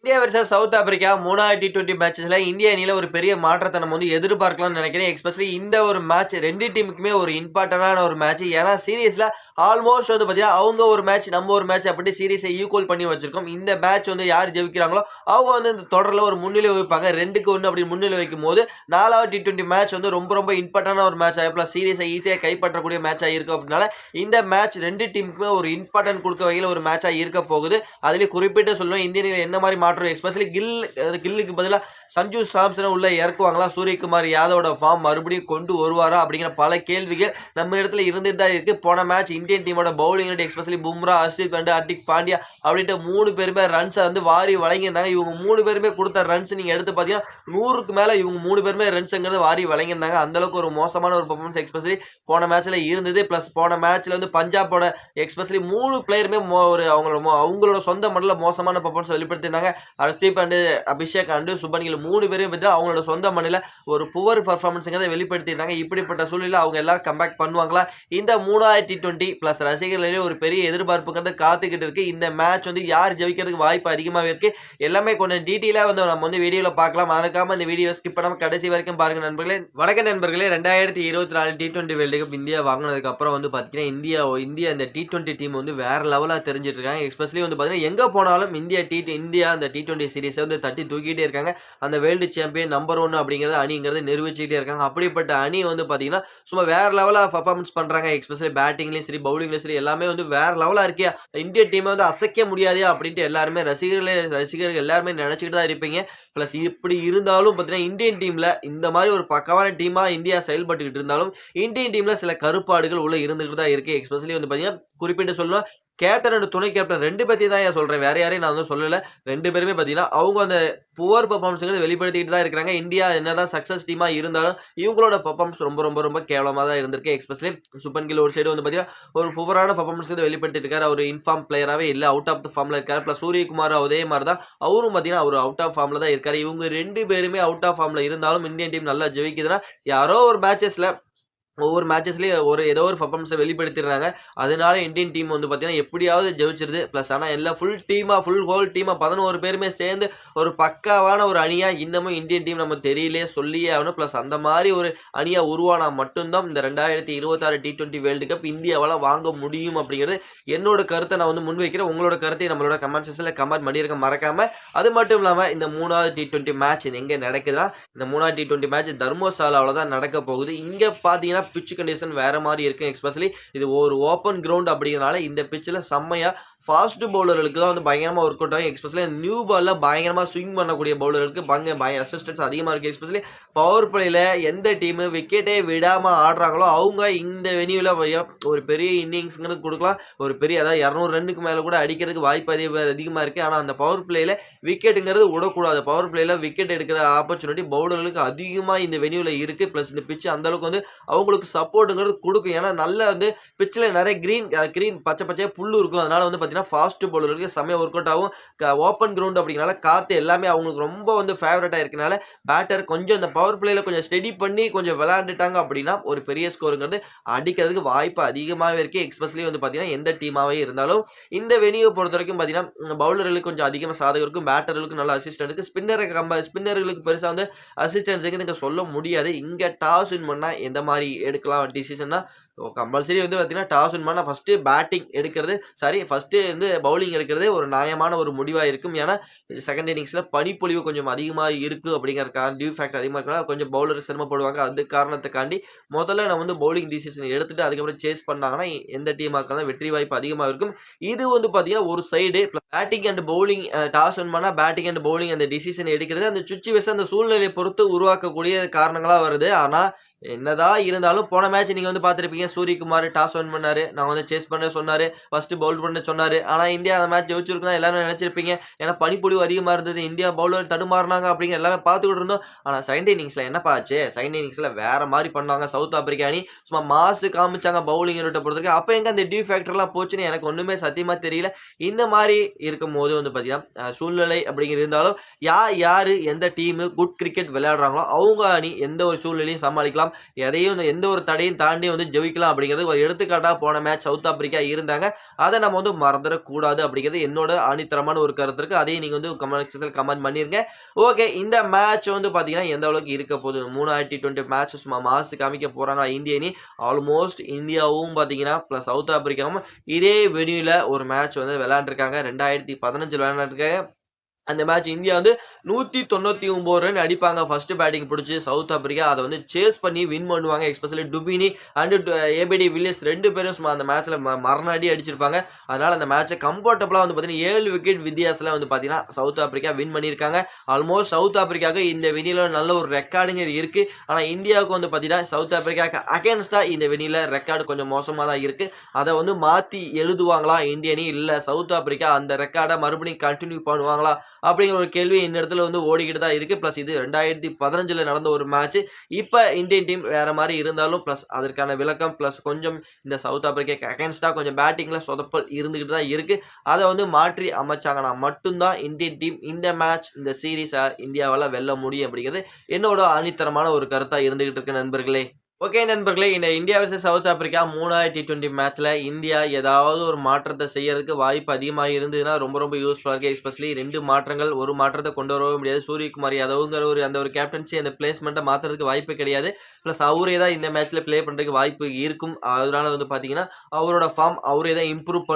India versus south Africa 3வது T20 மேட்சஸ்ல இந்திய அணியில ஒரு பெரிய மாற்றத்த நம்ம வந்து எதிர்பார்க்கலாம்னு நினைக்கிறேன். எஸ்பெஷலி இந்த ஒரு மேட்ச் 2 டீமுக்குமே ஒரு இம்பார்ட்டன்டான ஒரு மேட்ச். ஏன்னா சீரிஸ்ல ஆல்மோஸ்ட் வந்து பார்த்தீங்கன்னா, அவங்க ஒரு மேட்ச், நம்ம ஒரு மேட்ச் அப்படின்ட்டு சீரிஸை ஈக்குவல் பண்ணி வச்சிருக்கோம். இந்த மேட்ச் வந்து யார் ஜெயிக்கிறாங்களோ, அவங்க வந்து இந்த தொடர்ல ஒரு முன்னிலை வகிப்பாங்க. 2க்கு 1 அப்படி முன்னிலை வைக்கும்போது 4வது டி20 மேட்ச் வந்து ரொம்ப ரொம்ப இம்பார்ட்டன்டான ஒரு மேட்ச் ஆயிரும். சீரிஸை ஈஸியா கைப்பற்றக்கூடிய மேட்சா இருக்கும். அப்படினால இந்த மேட்ச் 2 டீமுக்குமே ஒரு இம்பார்ட்டன்ட் குடுக்க வகையில ஒரு மேட்சா இருக்க போகுது. அதிலே குறிப்பிட்டு சொல்லணும் இந்திய அணியில என்ன மாரி மாற்றம் எஸ்பெஷலி கில்லுக்கு பதிலா சஞ்சு சாம்சனை உள்ள இறக்குவாங்களா? சூரியகுமார் யாதவோட ஃபார்ம் மறுபடியும் கொண்டு வருவாரா? அப்படிங்கிற பல கேள்விகள் நம்ம இடத்துல இருந்துட்டு தான் இருக்கு. போன மேட்ச் இந்தியன் டீமோட bowling unit especially Bumrah, Harshit Pant, Hardik Pandya அப்படின்ட்டு 3 பேருமே ரன்ஸை வந்து வாரி வழங்கியிருந்தாங்க. இவங்க 3 பேருமே கொடுத்த ரன்ஸ் நீங்க எடுத்து பார்த்தீங்கன்னா 100க்கு மேல இவங்க 3 பேருமே ரன்ஸ்ங்கிறத வாரி வழங்கியிருந்தாங்க. அந்த அளவுக்கு ஒரு மோசமான ஒரு பெர்ஃபார்மன்ஸ் எஸ்பெஷலி போன மேட்ச்ல இருந்தது. பிளஸ் போன மேட்ச்ல வந்து பஞ்சாபோட எஸ்பெஷலி 3 பிளேயருமே ஒரு அவங்களோட சொந்த மண்ணில மோசமான பெர்ஃபார்மன்ஸ் வெளிப்படுத்தியிருந்தாங்க. ஹர்ஷ்தீப் அண்ட் அபிஷேக் அண்ட் சுப்மன் கில் 3 பேரும் பத்தி அவங்களோட சொந்த மண்ணில ஒரு புவர் பெர்ஃபார்மன்ஸ்ங்கிறத வெளிப்படுத்தியிருந்தாங்க. இப்படிப்பட்ட சூழ்நிலையில அவங்க எல்லாம் கம்பேக் பண்ணுவாங்களா? இந்த 3வது டி20 பிளஸ் ரசிகர்களிடையே ஒரு பெரிய எதிர்பார்ப்புங்கிறது காத்துக்கிட்டு இருக்கு. இந்த மேட்ச் வந்து யார் ஜெயிக்கிறதுக்கு வாய்ப்பு அதிகமாவே இருக்கு. எல்லாமே கொஞ்சம் டீட்டெயிலா வந்து நம்ம வந்து வீடியோல பார்க்கலாம். மறக்காம இந்த வீடியோ ஸ்கிப் பண்ணாம கடைசி வரைக்கும் பாருங்க நண்பர்களே. வணக்கம் நண்பர்களே. 2024 டி20 வேர்ல்ட் கப் இந்தியா வாங்குனதுக்கு அப்புறம் வந்து பார்த்தீங்கன்னா, இந்தியா இந்த டி20 டீம் வந்து வேற லெவலா தெரிஞ்சிட்டு இருக்காங்க. எஸ்பெஷலி வந்து பார்த்தீங்கன்னா, எங்க போனாலும் இந்தியா அந்த டி20 சீரிஸை வந்து தட்டி தூக்கிட்டே இருக்காங்க. அந்த வேர்ல்டு சாம்பியன் நம்பர் 1 அப்படிங்கிறது அணிங்கிறது நிரூபிச்சுக்கிட்டே இருக்காங்க. அப்படிப்பட்ட அணி வந்து பார்த்தீங்கன்னா, சும்மா வேற லெவலா பெர்ஃபார்மன்ஸ் பண்றாங்க. எஸ்பெஷலி பேட்டிங்லயும் சரி, பவுலிங்லயும் சரி எல்லாமே வந்து வேற லெவலா இருக்கியா, இந்திய டீமை வந்து அசைக்க முடியாதயா அப்படின்ட்டு எல்லாருமே ரசிகர்கள் எல்லாருமே நினைச்சுக்கிட்டு தான் இருப்பீங்க. பிளஸ் இப்படி இருந்தாலும் பார்த்தீங்கன்னா, இந்தியன் டீம்ல இந்த மாதிரி ஒரு பக்காவான டீமா இந்தியா செயல்பட்டுக்கிட்டு இருந்தாலும், இந்தியன் டீம்ல சில கருப்பாடுகள் உள்ள இருந்துகிட்டு தான் இருக்கு. எஸ்பெஷலி வந்து பார்த்தீங்கன்னா, குறிப்பிட்டு சொல்லணும் கேப்டன் அண்ட் துணை கேப்டன் 2 பேத்தையும் தான் சொல்றேன். வேற யாரையும் நான் வந்து சொல்லல. 2 பேருமே பார்த்தீங்கன்னா, அவங்க அந்த புவர் பெர்ஃபார்மன்ஸ்ங்கிறத வெளிப்படுத்திட்டு தான் இருக்காங்க. இந்தியா என்னதான் சக்சஸ் டீமா இருந்தாலும், இவங்களோட பெர்ஃபார்மன்ஸ் ரொம்ப ரொம்ப ரொம்ப கேவலமா தான் இருந்திருக்கு. எஸ்பெஷலி சுப்மன் கில் ஒரு சைடு வந்து பார்த்தீங்கன்னா, ஒரு புவரான பெர்ஃபார்மன்ஸ் வெளிப்படுத்திட்டு இருக்காரு. அவரு இன்ஃபார்ம் பிளேயராவே இல்ல. அவுட் ஆஃப் தி ஃபார்ம்ல இருக்காரு. பிளஸ் சூரியகுமார் அதே மாரி தான். அவரும் பார்த்தீங்கன்னா, அவரு அவுட் ஆஃப் ஃபார்ம்ல தான் இருக்காரு. இவங்க 2 பேருமே அவுட் ஆஃப் ஃபார்ம்ல இருந்தாலும் இந்தியன் டீம் நல்லா ஜெயிக்குதுன்னா, யாரோ ஒரு மேட்சஸ்ல ஒவ்வொரு மேட்சஸ்லயும் ஏதோ ஒரு பெர்ஃபார்மன்ஸ வெளிப்படுத்திடுறாங்க. அதனால இந்தியன் டீம் வந்து பார்த்தீங்கன்னா, எப்படியாவது ஜெயிச்சிருது. பிளஸ் ஆனா எல்லாம் ஹோல் டீமா 11 பேருமே சேர்ந்து ஒரு பக்காவான ஒரு அணியா இன்னமும் இந்தியன் டீம் நம்ம தெரியலையே சொல்லியே ஆகணும். பிளஸ் அந்த மாரி ஒரு அணியா உருவானா மட்டும் தான் இந்த 2026 டி20 வேர்ல்டு கப் இந்தியாவால வாங்க முடியும் அப்படிங்கிறது என்னோட கருத்த நான் வந்து முன்வைக்கிறேன். உங்களோட கருத்தை நம்மளோட கமெண்ட் செக்ஷன்ல கமெண்ட் பண்ணிருங்க மறக்காம. அது மட்டும் இல்லாம இந்த 3வது டி20 மேட்ச் எங்க நடக்குதுன்னா, இந்த 3வது டி20 மேட்ச் தர்மசாலாவுல தான் நடக்க போகுது. இங்க பார்த்தீங்கன்னா பிட்ச் கண்டிஷன் வேற மாரி இருக்கு. எஸ்பெஷலி இது ஒரு ஓப்பன் கிரவுண்ட் அப்படிங்கிறனால இந்த பிட்ச்ல செம்மையா ஃபாஸ்ட் பவுலர்களுக்கு தான் வந்து பயங்கரமா ஒர்க் அவுட் ஆகும். எஸ்பெஷலி நியூ பால்ல பயங்கரமா ஸ்விங் பண்ணக்கூடிய பவுலர்களுக்கு அசிஸ்டன்ஸ் அதிகமா இருக்கு. எஸ்பெஷலி பவர் பிளேல எந்த டீம் விக்கெட்டே விடாம ஆடுறாங்களோ அவங்க இந்த வெனியூல ஒரு பெரிய இன்னிங்ஸ்ங்கிறது கொடுக்கலாம். ஒரு பெரிய அதாவது 200 ரன்னுக்கு மேல கூட அடிக்கிறதுக்கு வாய்ப்பு அதிகமா இருக்கு. ஆனா அந்த பவர் பிளேல விக்கெட்டுங்கிறது விடக்கூடாது. பவர் பிளேல விக்கெட் எடுக்கிற ஆப்பர்ச்சுனிட்டி பவுலர்களுக்கு அதிகமா இந்த வெனியூல இருக்கு. பிளஸ் இந்த பிட்ச் அந்த அளவுக்கு வந்து அவங்களுக்கு சப்போர்ட்ங்கிறது கொடுக்கும். ஏன்னா நல்ல வந்து பிட்ச்ல நிறைய கிரீன் பச்சை பச்சையா புல்லு இருக்கும். அதனால வந்து பார்த்தீங்கன்னா ஃபாஸ்ட் பவுலருக்கு செமையா ஒர்க் அவுட் ஆகும். ஓப்பன் கிரவுண்ட் அப்படிங்கிறனால காத்து எல்லாமே அவங்களுக்கு ரொம்ப வந்து ஃபேவரட்டா இருக்கனால பேட்டர் கொஞ்சம் இந்த பவர் பிளேல கொஞ்சம் ஸ்டெடி பண்ணி கொஞ்சம் விளையாண்டுட்டாங்க அப்படின்னா ஒரு பெரிய ஸ்கோருங்கிறது அடிக்கிறதுக்கு வாய்ப்பு அதிகமாகவே இருக்கு. எஸ்பெஷலி வந்து பார்த்தீங்கன்னா எந்த டீமாவே இருந்தாலும் இந்த வெனியூ பொறுத்த வரைக்கும் பார்த்தீங்கன்னா பவுலர்களுக்கு கொஞ்சம் அதிகமாக சாதகம் இருக்கும். பேட்டர்களுக்கு நல்ல அசிஸ்டன்ட் இருக்கு. ஸ்பின்னர்களுக்கு பெருசாக வந்து அசிஸ்டன்ஸ் சொல்ல முடியாது. இங்க டாஸ் வின் பண்ணா எந்த மாதிரி எடுக்கலாம் டிசிஷன்னா கம்பல்சரி வந்து பார்த்தீங்கன்னா டாஸ் வின் பண்ணா ஃபர்ஸ்ட் வந்து பவுலிங் எடுக்கிறது ஒரு நியாயமான ஒரு முடிவா இருக்கும். ஏன்னா செகண்ட் இன்னிங்ஸ்ல பனிப்பொழிவு கொஞ்சம் அதிகமா இருக்கு அப்படிங்கறதுக்காக டியூ ஃபேக்டர் அதிகமா இருக்கனால கொஞ்சம் பவுலர் சிரமப்படுவாங்க. அது காரணத்துக்காண்டி முதல்ல நான் வந்து பவுலிங் டிசிஷன் எடுத்துட்டு அதுக்கப்புறம் சேஸ் பண்ணாங்கன்னா எந்த டீமா இருந்தாலும் வெற்றி வாய்ப்பு அதிகமா இருக்கும். இது வந்து பார்த்தீங்கன்னா ஒரு side batting and bowling toss win பண்ணா பேட்டிங் அண்ட் பவுலிங் அந்த டிசிஷன் எடுக்கிறது அந்த சுச்சுவேஷன் அந்த சூழ்நிலையை பொறுத்து உருவாக்கக்கூடிய காரணங்களா வருது. ஆனா என்னதான் இருந்தாலும் போன மேட்ச் நீங்க வந்து பார்த்திருப்பீங்க. சூரியகுமார் டாஸ் வின் பண்ணாரு. நான் வந்து சேஸ் பண்ண சொன்னாரு. ஃபர்ஸ்ட் பவுல் பண்ண சொன்னாரு. ஆனா இந்தியா அந்த மேட்ச் ஜெயிச்சிருக்கும் தான் எல்லாரும் நினைச்சிருப்பீங்க. ஏன்னா பனிப்பொழிவு அதிகமா இருந்தது. இந்தியா பவுலர் தடுமாறுனாங்க அப்படிங்கிற எல்லாமே பார்த்துக்கிட்டு இருந்தோம். ஆனா செகண்ட் இன்னிங்ஸ்ல என்னப்பா ஆச்சு? செகண்ட் இன்னிங்ஸ்ல வேற மாதிரி பண்ணாங்க சவுத் ஆப்பிரிக்கா அணி. சும்மா மாஸ் காமிச்சாங்க பவுலிங் யூனிட்ட பொறுத்தவரைக்கும். அப்ப எங்க அந்த டியூ ஃபேக்டர்லாம் போச்சுன்னு எனக்கு ஒண்ணுமே சத்தியமா தெரியல. இந்த மாதிரி இருக்கும்போது வந்து பார்த்தீங்கன்னா, சூழ்நிலை அப்படிங்கிறது இருந்தாலும், யாரு எந்த டீமு குட் கிரிக்கெட் விளையாடுறாங்களோ, அவங்க அணி எந்த ஒரு சூழ்நிலையும் சமாளிக்கலாம். எதையும் எந்த ஒரு தடையும் தாண்டி வந்து ஜெயிக்கலாம் அப்படிங்கிறது ஒரு எடுத்துக்காட்டா போன மேட்ச் சவுத் ஆப்பிரிக்கா இருந்தாங்க. அத நம்ம வந்து மறந்துறக்கூடாது அப்படிங்கிறது என்னோட ஆணித்தரமான ஒரு கருத்து இருக்கு. அதையும் நீங்க வந்து கமெண்ட் செக்ஷன்ல கமெண்ட் பண்ணிருங்க. ஓகே. இந்த மேட்ச் வந்து பார்த்தீங்கன்னா, எந்த அளவுக்கு இருக்க போகுது? 3 T20 மேட்ச் சும்மா மாசு காமிக்க போறாங்களா இந்திய அணி? ஆல்மோஸ்ட் இந்தியாவும் பார்த்தீங்கன்னா, பிளஸ் சவுத் ஆப்பிரிக்காவும் இதே வென்யூல ஒரு மேட்ச் வந்து விளையாண்டுருக்காங்க. 2015 விளையாண்டுருக்காங்க. அந்த மேட்ச் இந்தியா வந்து 199 ரன் அடிப்பாங்க ஃபர்ஸ்ட் பேட்டிங் புடிச்சு சவுத் ஆப்பிரிக்கா. அத வந்து சேஸ் பண்ணி வின் பண்ணுவாங்க. எஸ்பெஷலி டுபினி அண்ட் ஏபிடி வில்லியர்ஸ் 2 பேரும் சும்மா அந்த மேட்ச்ல மரண அடி அடிச்சிருப்பாங்க. அதனால அந்த மேட்ச கம்ஃபர்டபுளா வந்து பார்த்தீங்கன்னா 7 விக்கெட் வித்தியாசத்துல வந்து பார்த்தீங்கன்னா சவுத் ஆப்பிரிக்கா வின் பண்ணியிருக்காங்க. ஆல்மோஸ்ட் சவுத் ஆப்பிரிக்காவுக்கு இந்த வெனில நல்ல ஒரு ரெக்கார்டுங்க இருக்கு. ஆனா இந்தியாவுக்கு வந்து பார்த்தீங்கன்னா சவுத் ஆப்பிரிக்காக்கு அகைன்ஸ்டா இந்த வெனில ரெக்கார்டு கொஞ்சம் மோசமா தான் இருக்கு. அத வந்து மாத்தி எழுதுவாங்களா இந்திய அணி? இல்ல சவுத் ஆப்பிரிக்கா அந்த ரெக்கார்ட மறுபடியும் கன்டின்யூ பண்ணுவாங்களா? அப்படிங்கிற ஒரு கேள்வி இந்த இடத்துல வந்து ஓடிக்கிட்டு தான் இருக்கு. பிளஸ் இது 2015ல நடந்த ஒரு மேட்ச். இப்ப இந்தியன் டீம் வேற மாரி இருந்தாலும் பிளஸ் அதற்கான விளக்கம் பிளஸ் கொஞ்சம் இந்த சவுத் ஆப்பிரிக்காக்கு அகைன்ஸ்டா கொஞ்சம் பேட்டிங்ல சொதப்பல் இருந்துகிட்டு தான் இருக்கு. அத வந்து மாற்றி அமைச்சாங்கன்னா மட்டும் தான் இந்தியன் டீம் இந்த மேட்ச் இந்த சீரிஸ இந்தியாவால வெல்ல முடியும் அப்படிங்கிறது என்னோட ஆணித்தரமான ஒரு கருத்தா இருந்துகிட்டு இருக்கு நண்பர்களே. ஓகே நண்பர்களே, இந்த இந்தியா வெர்சஸ் சவுத் ஆப்பிரிக்கா 3வது T20 மேட்ச்ல இந்தியா ஏதாவது ஒரு மாற்றத்த செய்யறதுக்கு வாய்ப்பு அதிகமா இருந்ததுன்னா ரொம்ப யூஸ்ஃபுல்லா இருக்கு. எஸ்பெஷலி 2 மாற்றங்கள், ஒரு மாற்றத்த கொண்டு வரவே முடியாது. சூரியகுமார் யாதவ்ங்கிற அந்த ஒரு கேப்டன்சி அந்த பிளேஸ்மெண்ட்ட மாத்துறதுக்கு வாய்ப்பு கிடையாது. பிளஸ் அவரே தான் இந்த மேட்ச்ல ப்ளே பண்றதுக்கு வாய்ப்பு இருக்கும். அதனால வந்து பார்த்தீங்கன்னா, அவரோட ஃபார்ம் அவரே தான் இம்ப்ரூவ்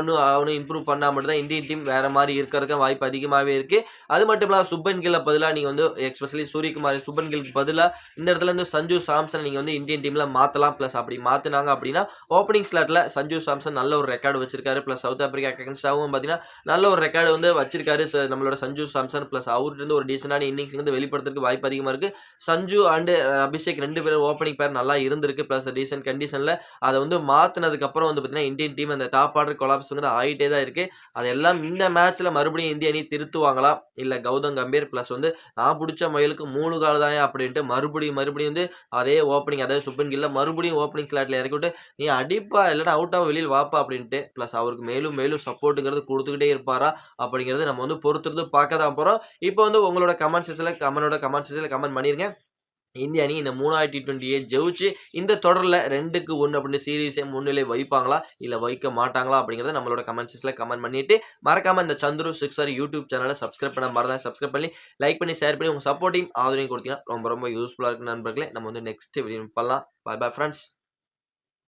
பண்ணா மட்டும் தான் இந்தியன் டீம் வேற மாரி இருக்கறதுக்கு வாய்ப்பு அதிகமாவே இருக்கு. அது மட்டும் இல்லாம சுப்மன் கில்ல பதிலா நீங்க வந்து எஸ்பெஷலி சூரியகுமார், சுப்மன் கில்லுக்கு பதிலா இந்த இடத்துல இருந்து சஞ்சு சாம்சன் நீங்க வந்து இந்தியன் டீம்ல மாத்தலாம். பிளஸ் அப்படி மாத்துனாங்க அப்படின்னா, ஓப்பனிங் ஸ்லாட்ல சஞ்சு சாம்சன் நல்ல ஒரு ரெக்கார்ட் வச்சிருக்காரு. பிளஸ் சவுத் ஆப்பிரிக்கா அகைன்ஸ்டாவும் பார்த்தீங்கன்னா, நல்ல ஒரு ரெக்கார்ட் வந்து வச்சிருக்காரு. நம்மளோட சஞ்சு சாம்சன் பிளஸ் அவர்ட்ட இருந்து ஒரு டீசென்ட்டான இன்னிங்ஸ் வந்து வெளிப்படுத்துறதுக்கு வாய்ப்பு அதிகமா இருக்கு. சஞ்சு அண்ட் அபிஷேக் 2 பேரும் ஓப்பனிங் பேர் நல்லா இருந்திருக்கு. பிளஸ் டீசென்ட் கண்டிஷன்ல அத வந்து மாத்துனதுக்கு அப்புறம் வந்து பார்த்தீங்கன்னா, இந்தியன் டீம் அந்த டாப் ஆர்டர் கொலாப்ஸ் வந்து ஆயிட்டே தான் இருக்கு. அதெல்லாம் இந்த மேட்ச்ல மறுபடியும் இந்திய அணி திருத்துவாங்களா? இல்ல கௌதம் கம்பீர் பிளஸ் வந்து நான் புடிச்ச முயலுக்கு 3 கால் தான்யா அப்படின்ட்டு மறுபடியும் வந்து அதே ஓப்பனிங் அதாவது சுப்மன் கில்ல மறுபடியும் ஓப்பனிங் ஸ்லாட்ல இறக்கிவிட்டு, "நீ அடிப்பா இல்லன்னா அவுட் ஆவ வெளில வாப்பா" அப்படின்ட்டு பிளஸ் அவருக்கு மேலும் சப்போர்ட்ங்கிறது குடுத்துக்கிட்டே இருப்பாரா? அப்படிங்கிறது நம்ம வந்து பொறுத்திருந்து பார்க்க தான் போறோம். இப்போ வந்து உங்களோட கமெண்ட் செக்ஷன்ல கமெண்ட் பண்ணிருங்க. இந்திய அணி இந்த 3வது T20ய ஜெயிச்சு இந்த தொடர்ல 2க்கு 1 அப்படின்னு சீரிஸை முன்னிலை வைப்பாங்களா? இல்ல வைக்க மாட்டாங்களா? அப்படிங்கிறத நம்மளோட கமெண்ட் செக்ஷன்ல கமெண்ட் பண்ணிட்டு, மறக்காம இந்த சந்துரு சிக்ஸர் யூடியூப் சேனல சப்ஸ்கிரைப் பண்ண மறக்காம சப்ஸ்கிரைப் பண்ணி, லைக் பண்ணி, ஷேர் பண்ணி உங்க சப்போர்ட்டையும் ஆதரவையும் குடுத்தீங்கன்னா ரொம்ப யூஸ்ஃபுல்லா இருக்கும் நண்பர்களே. நம்ம வந்து நெக்ஸ்ட் வீடியோ பண்ணலாம். Bye bye friends.